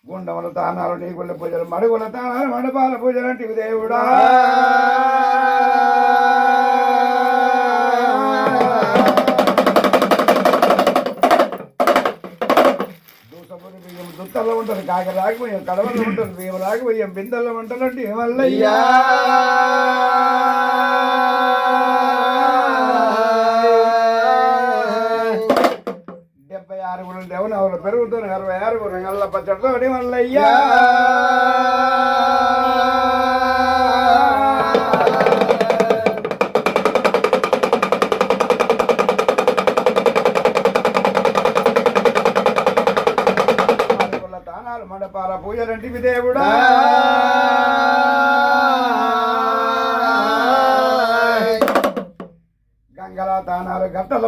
గుండముల తానాలు నీకుళ్ళ పూజలు మడుగుల తానాలు మండపాల పూజలు అంటే దేవుడా దూసపురి బియ్యం దుత్తల్లో ఉంటుంది కాక రాకపోయాం కడవల్లో ఉంటుంది బియ్యం రాకపోయాం బిందెల్లో ఉంటుంది అంటే ఏమల్లయ్యా దేవుని పెరుగుతుంది 66 రంగల్ల పచ్చడితో మల్లయ్యా తానాలు మండపాల పూజలంటివి దేవుడా గంగల తానాలు గట్టల